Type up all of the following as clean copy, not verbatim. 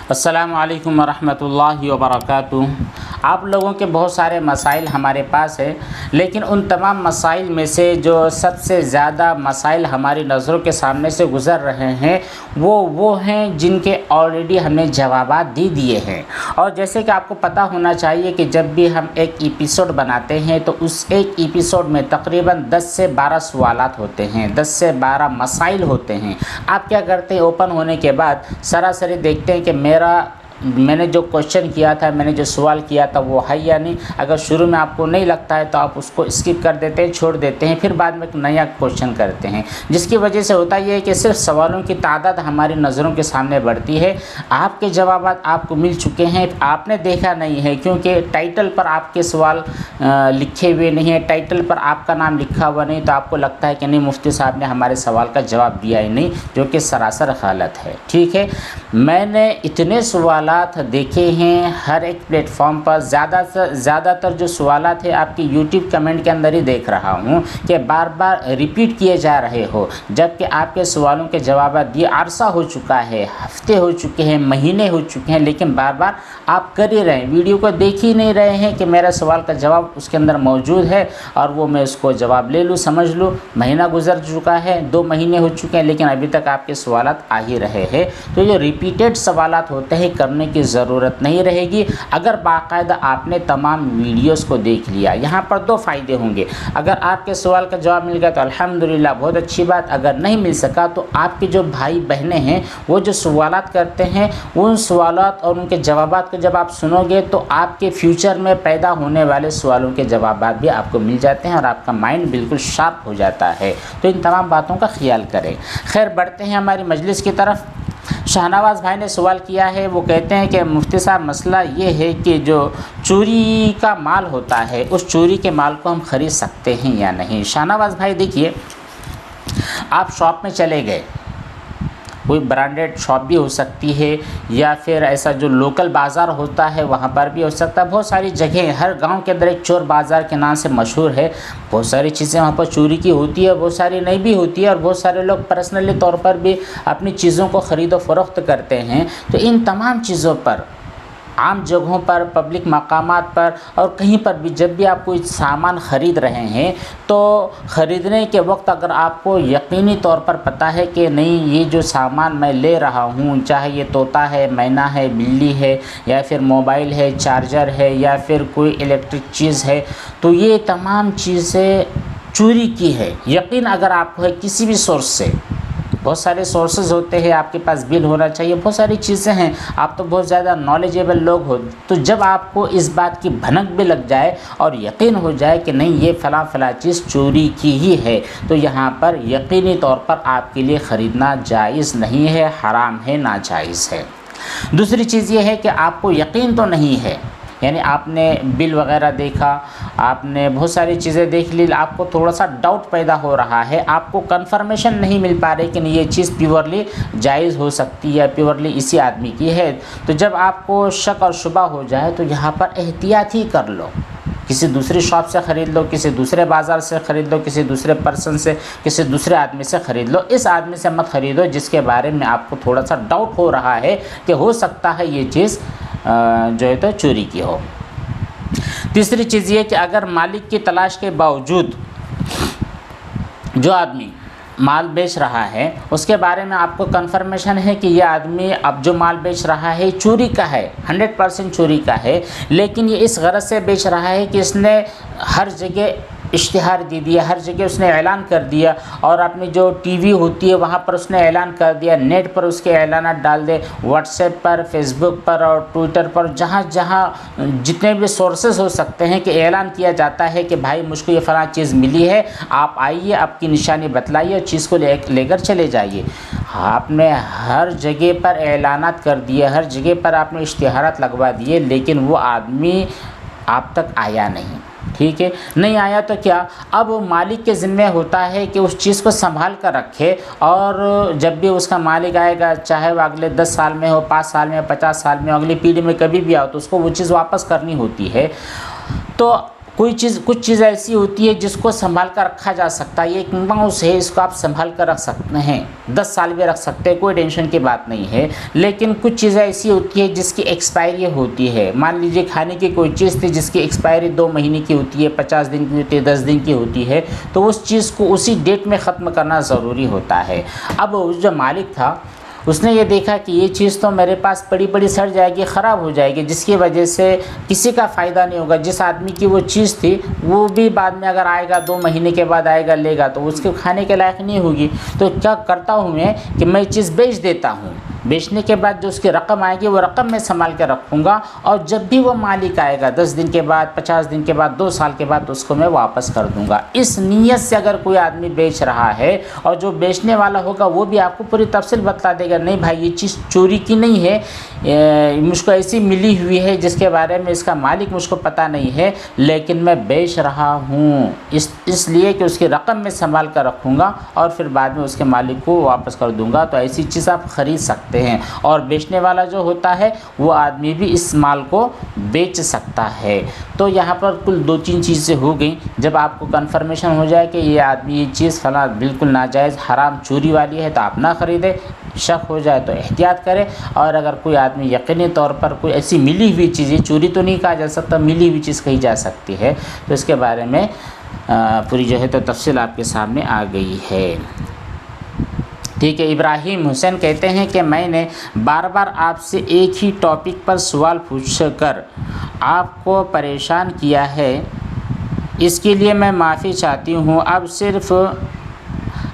अस्सलामु अलैकुम वरहमतुल्लाहि वबरकातुहू। आप लोगों के बहुत सारे मसाइल हमारे पास है, लेकिन उन तमाम मसाइल में से जो सबसे ज़्यादा मसाइल हमारी नज़रों के सामने से गुज़र रहे हैं वो हैं जिनके ऑलरेडी हमने जवाबात दे दिए हैं। और जैसे कि आपको पता होना चाहिए कि जब भी हम एक एपिसोड बनाते हैं तो उस एक एपिसोड में तकरीबन 10 से 12 सवालात होते हैं, 10 से 12 मसाइल होते हैं। आप क्या करते हैं, ओपन होने के बाद सरासरी देखते हैं कि मैंने जो क्वेश्चन किया था, मैंने जो सवाल किया था वो है या नहीं। अगर शुरू में आपको नहीं लगता है तो आप उसको स्किप कर देते हैं, छोड़ देते हैं, फिर बाद में एक नया क्वेश्चन करते हैं, जिसकी वजह से होता ये है कि सिर्फ सवालों की तादाद हमारी नज़रों के सामने बढ़ती है। आपके जवाब आपको मिल चुके हैं, आपने देखा नहीं है क्योंकि टाइटल पर आपके सवाल लिखे हुए नहीं है, टाइटल पर आपका नाम लिखा हुआ नहीं, तो आपको लगता है कि नहीं मुफ्ती साहब ने हमारे सवाल का जवाब दिया ही नहीं, जो कि सरासर गलत है। ठीक है, मैंने इतने सवाल देखे हैं हर एक प्लेटफॉर्म पर, ज़्यादातर जो सवालात है आपकी यूट्यूब कमेंट के अंदर ही देख रहा हूँ कि बार बार रिपीट किए जा रहे हो, जबकि आपके सवालों के जवाब दिए अरसा हो चुका है, हफ्ते हो चुके हैं, महीने हो चुके हैं, लेकिन बार बार आप कर ही रहे हैं, वीडियो को देख ही नहीं रहे हैं कि मेरा सवाल का जवाब उसके अंदर मौजूद है और वो मैं उसको जवाब ले लूँ, समझ लूँ। महीना गुजर चुका है, 2 महीने हो चुके हैं, लेकिन अभी तक आपके सवालात आ ही रहे हैं। तो जो रिपीटेड सवालात होते हैं करने की ज़रूरत नहीं रहेगी अगर बाकायदा आपने तमाम वीडियोस को देख लिया। यहाँ पर 2 फ़ायदे होंगे, अगर आपके सवाल का जवाब मिल गया तो अल्हम्दुलिल्लाह, बहुत अच्छी बात। अगर नहीं मिल सका तो आपके जो भाई बहनें हैं वो जो सवालात करते हैं, उन सवालात और उनके जवाबात को जब आप सुनोगे तो आपके फ्यूचर में पैदा होने वाले सवालों के जवाबात भी आपको मिल जाते हैं और आपका माइंड बिल्कुल शार्प हो जाता है। तो इन तमाम बातों का ख्याल करें। खैर, बढ़ते हैं हमारी मजलिस की तरफ। शाहनवाज़ भाई ने सवाल किया है, वो कहते हैं कि मुफ्ती साहब मसला ये है कि जो चोरी का माल होता है उस चोरी के माल को हम ख़रीद सकते हैं या नहीं। शाहनवाज़ भाई देखिए, आप शॉप में चले गए, कोई ब्रांडेड शॉप भी हो सकती है या फिर ऐसा जो लोकल बाज़ार होता है वहाँ पर भी हो सकता है। बहुत सारी जगह, हर गांव के अंदर एक चोर बाज़ार के नाम से मशहूर है। बहुत सारी चीज़ें वहाँ पर चोरी की होती है, बहुत सारी नहीं भी होती है, और बहुत सारे लोग पर्सनली तौर पर भी अपनी चीज़ों को ख़रीद व फ़रोख्त करते हैं। तो इन तमाम चीज़ों पर, आम जगहों पर, पब्लिक मकामात पर और कहीं पर भी जब भी आप कोई सामान ख़रीद रहे हैं तो ख़रीदने के वक्त अगर आपको यकीनी तौर पर पता है कि नहीं ये जो सामान मैं ले रहा हूँ, चाहे ये तोता है, मैना है, बिल्ली है, या फिर मोबाइल है, चार्जर है, या फिर कोई इलेक्ट्रिक चीज़ है, तो ये तमाम चीज़ें चोरी की है। यकीन अगर आपको है किसी भी सोर्स से, बहुत सारे सोर्सेज होते हैं, आपके पास बिल होना चाहिए, बहुत सारी चीज़ें हैं, आप तो बहुत ज़्यादा नॉलेजेबल लोग हो, तो जब आपको इस बात की भनक भी लग जाए और यकीन हो जाए कि नहीं ये फ़ला चीज़ चोरी की ही है, तो यहाँ पर यकीनी तौर पर आपके लिए ख़रीदना जायज़ नहीं है, हराम है, नाजायज़ है। दूसरी चीज़ ये है कि आपको यकीन तो नहीं है, यानी आपने बिल वगैरह देखा, आपने बहुत सारी चीज़ें देख ली, आपको थोड़ा सा डाउट पैदा हो रहा है, आपको कंफर्मेशन नहीं मिल पा रही कि नहीं ये चीज़ प्योरली जायज़ हो सकती है, प्योरली इसी आदमी की है। तो जब आपको शक और शुबा हो जाए तो यहाँ पर एहतियात ही कर लो, किसी दूसरी शॉप से ख़रीद लो, किसी दूसरे बाज़ार से ख़रीद लो, किसी दूसरे पर्सन से, किसी दूसरे आदमी से ख़रीद लो। इस आदमी से मत ख़रीदो जिसके बारे में आपको थोड़ा सा डाउट हो रहा है कि हो सकता है ये चीज़ जो है तो चोरी की हो। तीसरी चीज़ ये कि अगर मालिक की तलाश के बावजूद जो आदमी माल बेच रहा है उसके बारे में आपको कंफर्मेशन है कि यह आदमी अब जो माल बेच रहा है चोरी का है, 100% चोरी का है, लेकिन ये इस गरज से बेच रहा है कि इसने हर जगह इश्तिहार दे दिया, हर जगह उसने ऐलान कर दिया, और अपनी जो टीवी होती है वहाँ पर उसने ऐलान कर दिया, नेट पर उसके ऐलानात डाल दे, व्हाट्सएप पर, फेसबुक पर और ट्विटर पर, जहाँ जहाँ जितने भी सोर्सेज हो सकते हैं कि ऐलान किया जाता है कि भाई मुझको ये फ़लाँ चीज़ मिली है, आप आइए, आपकी निशानी बतलाइए और चीज़ को लेकर चले जाइए। आपने हर जगह पर ऐलानात कर दिए, हर जगह पर आपने इश्तिहारात लगवा दिए, लेकिन वो आदमी आप तक आया नहीं। ठीक है, नहीं आया तो क्या, अब मालिक के ज़िम्मे होता है कि उस चीज़ को संभाल कर रखे, और जब भी उसका मालिक आएगा, चाहे वो अगले 10 साल में हो, 5 साल में, 50 साल में, अगली पीढ़ी में कभी भी आओ, तो उसको वो चीज़ वापस करनी होती है। तो कुछ चीज़ ऐसी होती है जिसको संभाल कर रखा जा सकता है। ये एक माउस है, इसको आप संभाल कर रख सकते हैं, 10 साल भी रख सकते हैं, कोई टेंशन की बात नहीं है। लेकिन कुछ चीज़ें ऐसी होती है जिसकी एक्सपायरी होती है। मान लीजिए खाने की कोई चीज़ थी जिसकी एक्सपायरी 2 महीने की होती है, 50 दिन की होती है, 10 दिन की होती है, तो उस चीज़ को उसी डेट में ख़त्म करना ज़रूरी होता है। अब जो मालिक था उसने ये देखा कि ये चीज़ तो मेरे पास पड़ी पड़ी सड़ जाएगी, ख़राब हो जाएगी, जिसकी वजह से किसी का फ़ायदा नहीं होगा। जिस आदमी की वो चीज़ थी वो भी बाद में अगर आएगा, 2 महीने के बाद आएगा लेगा, तो उसके खाने के लायक नहीं होगी। तो क्या करता हूँ मैं कि मैं चीज़ बेच देता हूँ। बेचने के बाद जो उसकी रकम आएगी वो रकम मैं संभाल के रखूँगा, और जब भी वो मालिक आएगा 10 दिन के बाद, 50 दिन के बाद, 2 साल के बाद, उसको मैं वापस कर दूँगा। इस नीयत से अगर कोई आदमी बेच रहा है और जो बेचने वाला होगा वो भी आपको पूरी तफसील बता देगा, नहीं भाई ये चीज़ चोरी की नहीं है, मुझको ऐसी मिली हुई है जिसके बारे में इसका मालिक मुझको पता नहीं है, लेकिन मैं बेच रहा हूँ इसलिए कि उसकी रकम मैं संभाल कर रखूँगा और फिर बाद में उसके मालिक को वापस कर दूँगा। तो ऐसी चीज़ आप ख़रीद सकते हैं, और बेचने वाला जो होता है वो आदमी भी इस माल को बेच सकता है। तो यहाँ पर कुल 2-3 चीज़ें हो गई। जब आपको कन्फर्मेशन हो जाए कि ये आदमी ये चीज़ फला बिल्कुल नाजायज़ हराम चोरी वाली है तो आप ना ख़रीदें, शक हो जाए तो एहतियात करें। और अगर कोई आदमी यकीनी तौर पर कोई ऐसी मिली हुई चीज़ें, चोरी तो नहीं कहा जा सकता, मिली हुई चीज़ कही जा सकती है, तो इसके बारे में पूरी जो है तो तफसील आपके सामने आ गई है। ठीक है। इब्राहिम हुसैन कहते हैं कि मैंने बार बार आपसे एक ही टॉपिक पर सवाल पूछकर आपको परेशान किया है, इसके लिए मैं माफ़ी चाहती हूँ। अब सिर्फ़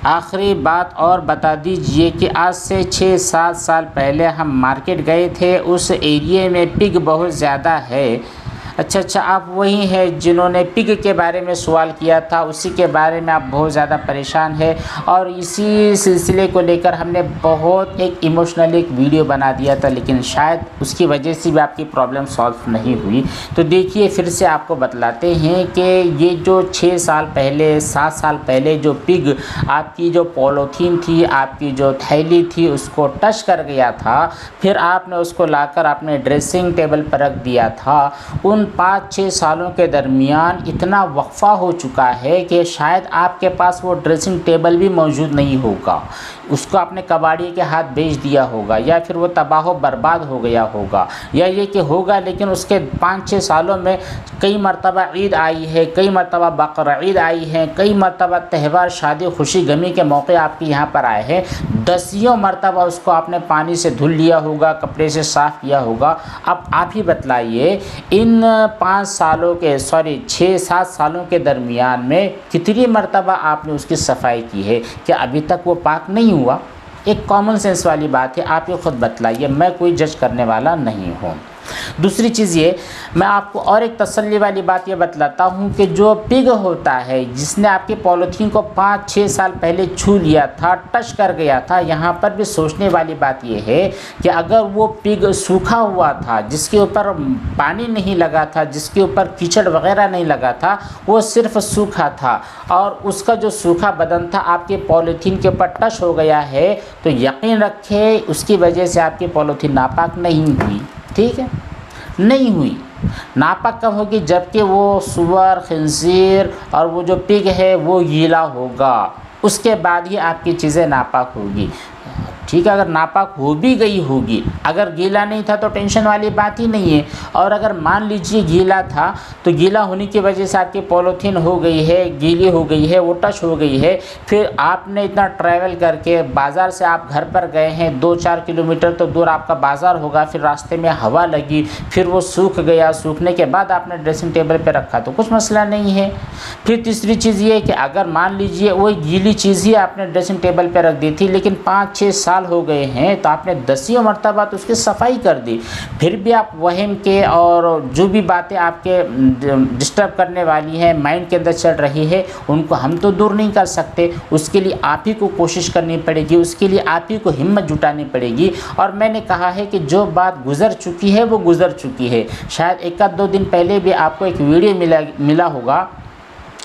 आखिरी बात और बता दीजिए कि आज से 6-7 साल पहले हम मार्केट गए थे, उस एरिए में पिग बहुत ज़्यादा है। अच्छा, आप वही हैं जिन्होंने पिग के बारे में सवाल किया था, उसी के बारे में आप बहुत ज़्यादा परेशान हैं, और इसी सिलसिले को लेकर हमने बहुत एक इमोशनल एक वीडियो बना दिया था, लेकिन शायद उसकी वजह से भी आपकी प्रॉब्लम सॉल्व नहीं हुई। तो देखिए फिर से आपको बतलाते हैं कि ये जो 6 साल पहले, 7 साल पहले जो पिग आपकी जो पॉलीथीन थी, आपकी जो थैली थी, उसको टच कर गया था, फिर आपने उसको लाकर अपने ड्रेसिंग टेबल पर रख दिया था। उन 5-6 सालों के दरमियान इतना वक्फ़ा हो चुका है कि शायद आपके पास वो ड्रेसिंग टेबल भी मौजूद नहीं होगा। उसको आपने कबाड़ी के हाथ बेच दिया होगा, या फिर वो तबाह बर्बाद हो गया होगा, या ये कि होगा, लेकिन उसके 5-6 सालों में कई मरतबा ईद आई है, कई मरतबा बकरीद आई है, कई मरतबा त्यौहार, शादी, खुशी, गमी के मौके आपके यहाँ पर आए हैं। 10 मरतबा उसको आपने पानी से धुल लिया होगा, कपड़े से साफ़ किया होगा। अब आप ही बतलाइए इन 6-7 सालों के दरमियान में कितनी मरतबा आपने उसकी सफाई की है? क्या अभी तक वो पाक नहीं हुआ? एक कॉमन सेंस वाली बात है, आप ये खुद बतलाइए, मैं कोई जज करने वाला नहीं हूँ। दूसरी चीज़ ये, मैं आपको और एक तसल्ली वाली बात ये बतलाता हूँ कि जो पिग होता है जिसने आपके पॉलीथीन को 5-6 साल पहले छू लिया था, टच कर गया था, यहाँ पर भी सोचने वाली बात ये है कि अगर वो पिग सूखा हुआ था, जिसके ऊपर पानी नहीं लगा था, जिसके ऊपर कीचड़ वगैरह नहीं लगा था, वो सिर्फ सूखा था, और उसका जो सूखा बदन था आपके पॉलीथीन के ऊपर टच हो गया है, तो यकीन रखें उसकी वजह से आपकी पॉलीथीन नापाक नहीं हुई। ठीक है, नहीं हुई। नापाक कब होगी? जबकि वो सुअर, खंजीर और वो जो पिग है वो गीला होगा, उसके बाद ही आपकी चीज़ें नापाक होगी। ठीक है, अगर नापाक हो भी गई होगी, अगर गीला नहीं था तो टेंशन वाली बात ही नहीं है। और अगर मान लीजिए गीला था, तो गीला होने की वजह से आपकी पॉलीथीन हो गई है, गीली हो गई है, वो टच हो गई है, फिर आपने इतना ट्रैवल करके बाज़ार से आप घर पर गए हैं, 2-4 किलोमीटर तो दूर आपका बाज़ार होगा, फिर रास्ते में हवा लगी, फिर वो सूख गया, सूखने के बाद आपने ड्रेसिंग टेबल पर रखा तो कुछ मसला नहीं है। फिर तीसरी चीज़ ये कि अगर मान लीजिए वही गीली चीज़ ही आपने ड्रेसिंग टेबल पर रख दी थी, लेकिन 5-6 साल हो गए हैं, तो आपने 10 मरतबा तो उसकी सफाई कर दी, फिर भी आप वहम के और जो भी बातें आपके डिस्टर्ब करने वाली हैं, माइंड के अंदर चल रही है, उनको हम तो दूर नहीं कर सकते। उसके लिए आप ही को कोशिश करनी पड़ेगी, उसके लिए आप ही को हिम्मत जुटानी पड़ेगी। और मैंने कहा है कि जो बात गुजर चुकी है वो गुजर चुकी है। शायद 1-2 दिन पहले भी आपको एक वीडियो मिला होगा,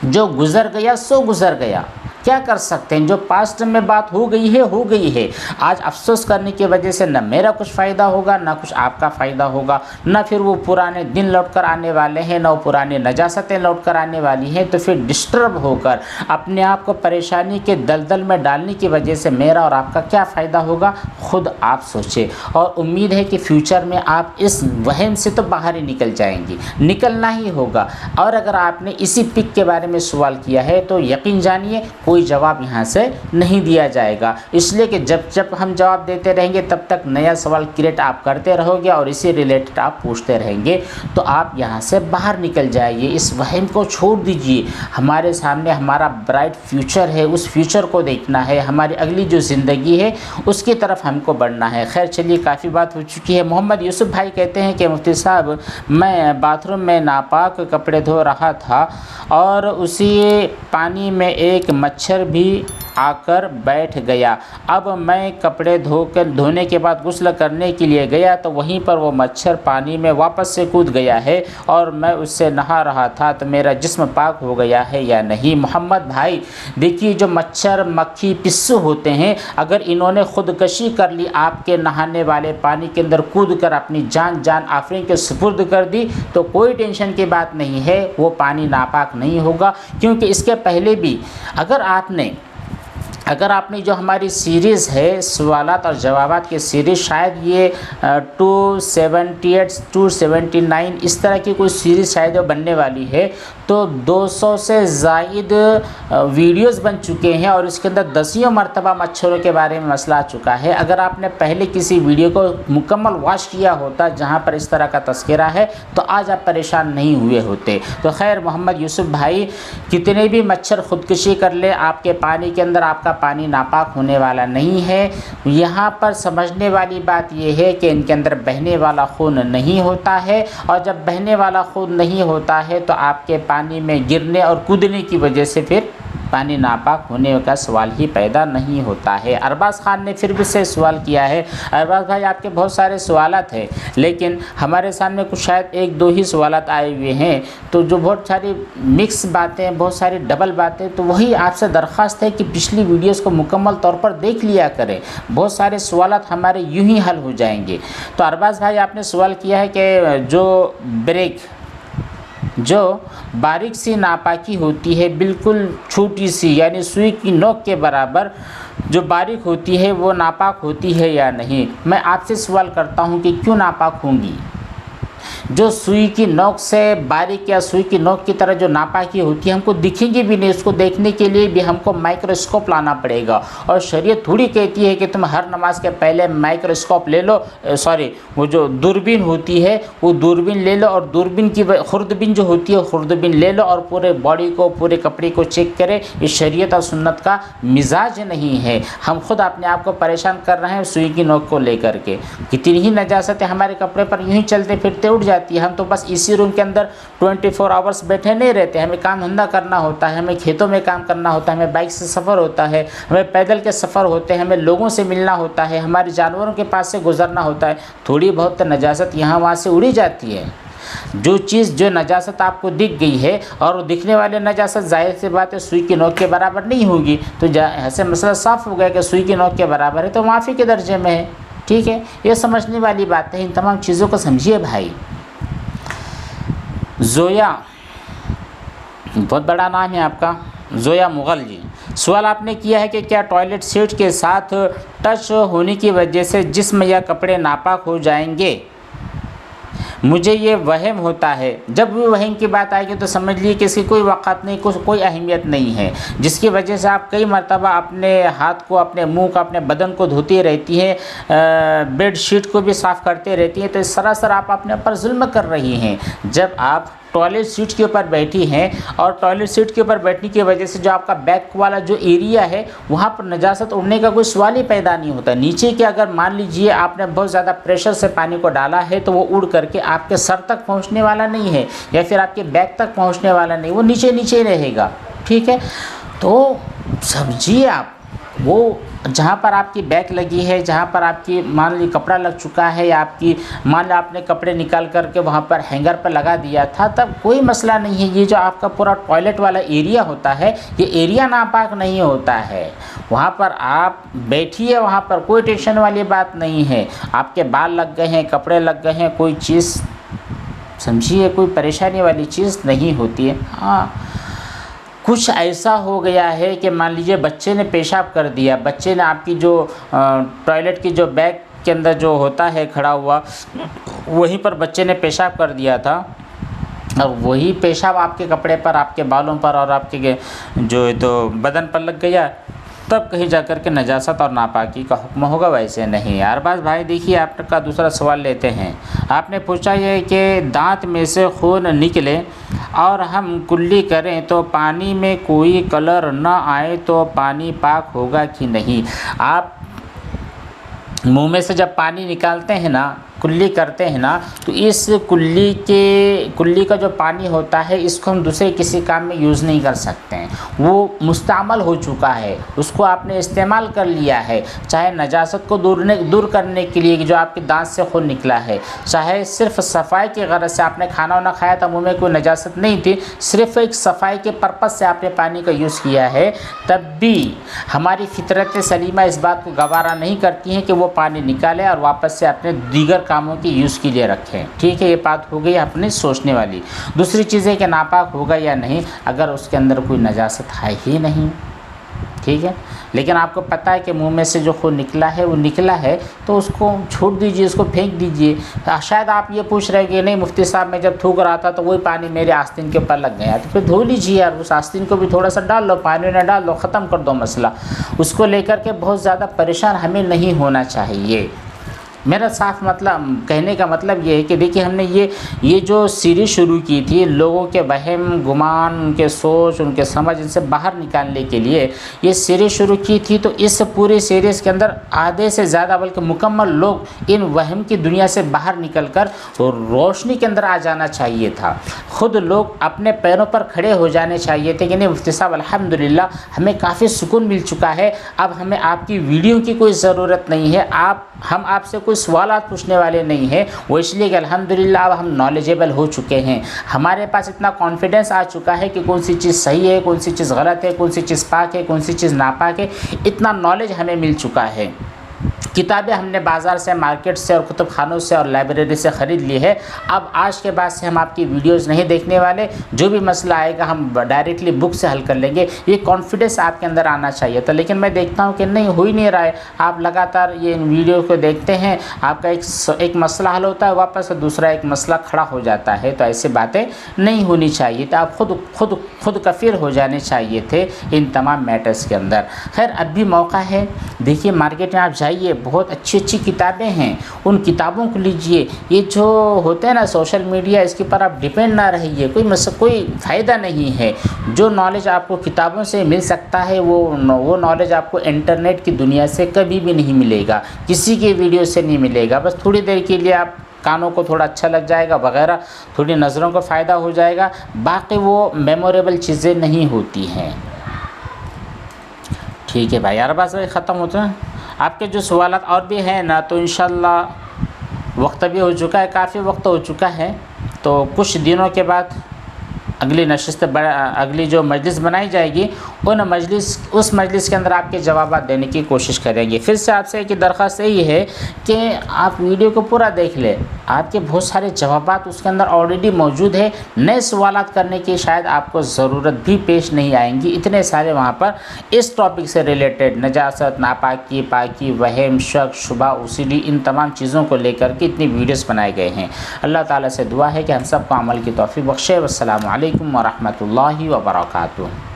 जो गुजर गया सो गुजर गया। क्या कर सकते हैं? जो पास्ट में बात हो गई है हो गई है। आज अफसोस करने की वजह से न मेरा कुछ फ़ायदा होगा, ना कुछ आपका फ़ायदा होगा, ना फिर वो पुराने दिन लौट कर आने वाले हैं, ना वो पुरानी नजासतें लौट कर आने वाली हैं। तो फिर डिस्टर्ब होकर अपने आप को परेशानी के दलदल में डालने की वजह से मेरा और आपका क्या फ़ायदा होगा, खुद आप सोचें। और उम्मीद है कि फ्यूचर में आप इस वहम से तो बाहर ही निकल जाएंगी, निकलना ही होगा। और अगर आपने इसी पिक के बारे में सवाल किया है तो यकीन जानिए कोई जवाब यहाँ से नहीं दिया जाएगा, इसलिए कि जब जब हम जवाब देते रहेंगे तब तक नया सवाल क्रिएट आप करते रहोगे और इसी रिलेटेड आप पूछते रहेंगे, तो आप यहाँ से बाहर निकल जाइए। इस वहम को छोड़ दीजिए। हमारे सामने हमारा ब्राइट फ्यूचर है, उस फ्यूचर को देखना है, हमारी अगली जो ज़िंदगी है उसकी तरफ हमको बढ़ना है। खैर चलिए, काफ़ी बात हो चुकी है। मोहम्मद यूसुफ भाई कहते हैं कि मुफ्ती साहब, मैं बाथरूम में नापाक कपड़े धो रहा था और उसी पानी में एक मच्छर भी आकर बैठ गया। अब मैं कपड़े धोने के बाद गुस्ल करने के लिए गया तो वहीं पर वो मच्छर पानी में वापस से कूद गया है और मैं उससे नहा रहा था, तो मेरा जिस्म पाक हो गया है या नहीं? मोहम्मद भाई देखिए, जो मच्छर मक्खी पिस्सू होते हैं, अगर इन्होंने खुदकशी कर ली, आपके नहाने वाले पानी के अंदर कूद कर अपनी जान आफरीन के सुपुर्द कर दी, तो कोई टेंशन की बात नहीं है, वो पानी नापाक नहीं होगा। क्योंकि इसके पहले भी अगर आपने जो हमारी सीरीज़ है सवालात और जवाबात की सीरीज़, शायद ये 278 279 इस तरह की कोई सीरीज़ शायद बनने वाली है, तो 200 से ज़ायद वीडियोस बन चुके हैं और इसके अंदर दसियों मरतबा मच्छरों के बारे में मसला आ चुका है। अगर आपने पहले किसी वीडियो को मुकम्मल वॉच किया होता जहाँ पर इस तरह का तस्करा है, तो आज आप परेशान नहीं हुए होते। तो खैर मोहम्मद यूसुफ भाई, कितने भी मच्छर खुदकुशी कर ले, आपके पानी के अंदर आपका पानी नापाक होने वाला नहीं है। यहाँ पर समझने वाली बात यह है कि इनके अंदर बहने वाला खून नहीं होता है, और जब बहने वाला खून नहीं होता है तो आपके पानी में गिरने और कूदने की वजह से फिर पानी नापाक होने का सवाल ही पैदा नहीं होता है। अरबाज़ ख़ान ने फिर भी से सवाल किया है। अरबाज़ भाई, आपके बहुत सारे सवालात हैं, लेकिन हमारे सामने कुछ शायद एक दो ही सवालात आए हुए हैं, तो जो बहुत सारी मिक्स बातें, बहुत सारी डबल बातें, तो वही आपसे दरख्वास्त है कि पिछली वीडियोस को मुकम्मल तौर पर देख लिया करें। बहुत सारे सवालात हमारे यूँ ही हल हो जाएंगे। तो अरबाज़ भाई, आपने सवाल किया है कि जो बारीक सी नापाकी होती है, बिल्कुल छोटी सी, यानी सुई की नोक के बराबर जो बारीक होती है, वो नापाक होती है या नहीं? मैं आपसे सवाल करता हूँ कि क्यों नापाक होंगी? जो सुई की नोक से बारीक या सुई की नोक की तरह जो नापाकी होती है, हमको दिखेंगी भी नहीं। उसको देखने के लिए भी हमको माइक्रोस्कोप लाना पड़ेगा, और शरीयत थोड़ी कहती है कि तुम हर नमाज के पहले माइक्रोस्कोप ले लो, वो जो दूरबीन होती है वो दूरबीन ले लो, और दूरबीन की खुर्दबीन जो होती है खुर्दबीन ले लो, और पूरे बॉडी को, पूरे कपड़े को चेक करें। ये शरीयत और सुन्नत का मिजाज नहीं है। हम खुद अपने आप को परेशान कर रहे हैं सुई की नोक को लेकर के। कितनी ही नजासतें हमारे कपड़े पर यूँ ही चलते फिरते उठ जाती है। हम तो बस इसी रूम के अंदर 24 आवर्स बैठे नहीं रहते, हमें काम धंधा करना होता है, हमें खेतों में काम करना होता है, हमें बाइक से सफ़र होता है, हमें पैदल के सफ़र होते हैं, हमें लोगों से मिलना होता है, हमारे जानवरों के पास से गुजरना होता है। थोड़ी बहुत नजासत यहाँ वहाँ से उड़ी जाती है। जो नजासत आपको दिख गई है, और दिखने वाले नजासत जाहिर सी बात है सुई की नोक के बराबर नहीं होगी, तो ऐसे मसला साफ़ हो गया कि सुई की नोक के बराबर है तो माफ़ी के दर्जे में है। ठीक है, ये समझने वाली बात है। इन तमाम चीज़ों को समझिए भाई। जोया, बहुत बड़ा नाम है आपका, जोया मुग़ल जी। सवाल आपने किया है कि क्या टॉयलेट सीट के साथ टच होने की वजह से जिस्म या कपड़े नापाक हो जाएंगे? मुझे ये वहम होता है। जब भी वहम की बात आएगी तो समझ लीजिए कि इसकी कोई वक़्त नहीं, कोई अहमियत नहीं है, जिसकी वजह से आप कई मरतबा अपने हाथ को, अपने मुंह को, अपने बदन को धोती रहती हैं, बेड शीट को भी साफ़ करते रहती हैं, तो सरासर आप अपने ऊपर जुल्म कर रही हैं। जब आप टॉयलेट सीट के ऊपर बैठी हैं, और टॉयलेट सीट के ऊपर बैठने की वजह से जो आपका बैक वाला जो एरिया है वहाँ पर नजासत उड़ने का कोई सवाल ही पैदा नहीं होता। नीचे के अगर मान लीजिए आपने बहुत ज़्यादा प्रेशर से पानी को डाला है, तो वो उड़ करके आपके सर तक पहुँचने वाला नहीं है, या फिर आपके बैक तक पहुँचने वाला नहीं, वो नीचे नीचे रहेगा। ठीक है, तो समझिए आप वो जहाँ पर आपकी बैग लगी है, जहाँ पर आपकी मान ली कपड़ा लग चुका है, या आपकी मान लो आपने कपड़े निकाल कर के वहाँ पर हैंगर पर लगा दिया था, तब कोई मसला नहीं है। ये जो आपका पूरा टॉयलेट वाला एरिया होता है, ये एरिया नापाक नहीं होता है। वहाँ पर आप बैठिए, वहाँ पर कोई टेंशन वाली बात नहीं है। आपके बाल लग गए हैं, कपड़े लग गए हैं, कोई चीज़ समझिए कोई परेशानी वाली चीज़ नहीं होती है। हाँ, कुछ ऐसा हो गया है कि मान लीजिए बच्चे ने पेशाब कर दिया, बच्चे ने आपकी जो टॉयलेट की जो बैग के अंदर जो होता है खड़ा हुआ, वहीं पर बच्चे ने पेशाब कर दिया था, अब वही पेशाब आपके कपड़े पर, आपके बालों पर और आपके जो तो बदन पर लग गया, तब कहीं जाकर के नजासत और नापाकी का हुक्म होगा, वैसे नहीं। अरबाज भाई देखिए, आपका दूसरा सवाल लेते हैं। आपने पूछा ये कि दांत में से खून निकले और हम कुल्ली करें तो पानी में कोई कलर न आए तो पानी पाक होगा कि नहीं। आप मुंह में से जब पानी निकालते हैं ना, कुल्ली करते हैं ना, तो इस कुल्ली का जो पानी होता है, इसको हम दूसरे किसी काम में यूज़ नहीं कर सकते हैं। वो मुस्तअमल हो चुका है, उसको आपने इस्तेमाल कर लिया है, चाहे नजासत को दूर करने के लिए जो आपके दांत से खून निकला है, चाहे सिर्फ सफाई की गरज से आपने खाना वाना खाया था, मुँह में कोई नजासत नहीं थी, सिर्फ एक सफाई के पर्पज़ से आपने पानी का यूज़ किया है, तब भी हमारी फितरत सलीमा इस बात को गवारा नहीं करती हैं कि वो पानी निकाले और वापस से अपने दीगर कामों की यूज़ के लिए रखें। ठीक है, ये बात हो गई अपने सोचने वाली। दूसरी चीज़ है कि नापाक होगा या नहीं, अगर उसके अंदर कोई नजासत है ही नहीं, ठीक है, लेकिन आपको पता है कि मुंह में से जो खून निकला है वो निकला है, तो उसको छोड़ दीजिए, उसको फेंक दीजिए। शायद आप ये पूछ रहे हैं कि नहीं मुफ्ती साहब, मैं जब थूक रहा था तो वही पानी मेरे आस्तीन के ऊपर लग गया, तो फिर धो लीजिए यार, उस आस्तीन को भी थोड़ा सा डाल लो, पानी में डाल लो, ख़त्म कर दो मसला। उसको लेकर के बहुत ज़्यादा परेशान हमें नहीं होना चाहिए। मेरा साफ मतलब कहने का मतलब ये है कि देखिए, हमने ये जो सीरीज़ शुरू की थी, लोगों के वहम गुमान, उनके सोच, उनके समझ, इनसे बाहर निकालने के लिए ये सीरीज़ शुरू की थी। तो इस पूरी सीरीज़ के अंदर आधे से ज़्यादा बल्कि मुकम्मल लोग इन वहम की दुनिया से बाहर निकलकर रोशनी के अंदर आ जाना चाहिए था। ख़ुद लोग अपने पैरों पर खड़े हो जाने चाहिए थे कि नहीं मुफ्ती साहब अल्हम्दुलिल्लाह हमें काफ़ी सुकून मिल चुका है, अब हमें आपकी वीडियो की कोई ज़रूरत नहीं है, हम आपसे कोई सवालात पूछने वाले नहीं हैं। वो इसलिए कि अल्हम्दुलिल्लाह अब हम नॉलेजेबल हो चुके हैं, हमारे पास इतना कॉन्फिडेंस आ चुका है कि कौन सी चीज़ सही है, कौन सी चीज़ गलत है, कौन सी चीज़ पाक है, कौन सी चीज़ नापाक है, इतना नॉलेज हमें मिल चुका है। किताबें हमने बाज़ार से, मार्केट से और कुतुब खानों से और लाइब्रेरी से ख़रीद ली है। अब आज के बाद से हम आपकी वीडियोस नहीं देखने वाले, जो भी मसला आएगा हम डायरेक्टली बुक से हल कर लेंगे। ये कॉन्फिडेंस आपके अंदर आना चाहिए था, लेकिन मैं देखता हूँ कि नहीं, हो ही नहीं रहा है। आप लगातार ये वीडियो को देखते हैं, आपका एक मसला हल होता है, वापस दूसरा एक मसला खड़ा हो जाता है। तो ऐसी बातें नहीं होनी चाहिए, तो आप खुद कफ़ीर हो जाने चाहिए थे इन तमाम मैटर्स के अंदर। खैर, अब भी मौका है, देखिए मार्केट में आप जाइए, बहुत अच्छी अच्छी किताबें हैं, उन किताबों को लीजिए। ये जो होते हैं ना सोशल मीडिया, इसके ऊपर आप डिपेंड ना रहिए, कोई फ़ायदा नहीं है। जो नॉलेज आपको किताबों से मिल सकता है वो नॉलेज आपको इंटरनेट की दुनिया से कभी भी नहीं मिलेगा, किसी के वीडियो से नहीं मिलेगा। बस थोड़ी देर के लिए आप कानों को थोड़ा अच्छा लग जाएगा वगैरह, थोड़ी नज़रों को फ़ायदा हो जाएगा, बाकी वो मेमोरेबल चीज़ें नहीं होती हैं। ठीक है भाई, यार बस भाई ख़त्म होता है। आपके जो सवालात और भी हैं ना, तो इंशाल्लाह वक्त भी हो चुका है, काफ़ी वक्त हो चुका है, तो कुछ दिनों के बाद अगली नशिस्त अगली जो मजलिस बनाई जाएगी उस मजलिस के अंदर आपके जवाब देने की कोशिश करेंगे। फिर से आपसे एक दरख्वास्त यही है कि आप वीडियो को पूरा देख लें, आपके बहुत सारे जवाब उसके अंदर ऑलरेडी मौजूद है, नए सवालात करने की शायद आपको ज़रूरत भी पेश नहीं आएंगी, इतने सारे वहाँ पर इस टॉपिक से रिलेटेड नजासत, नापाकी, पाकी, वहम, शक, शुबा, उसीली, इन तमाम चीज़ों को लेकर के इतनी वीडियोस बनाए गए हैं। अल्लाह ताला से दुआ है कि हम सबको अमल की तौफीक बख्शे। वस्सलामु अलैकुम व रहमतुल्लाहि व बरकातुहू।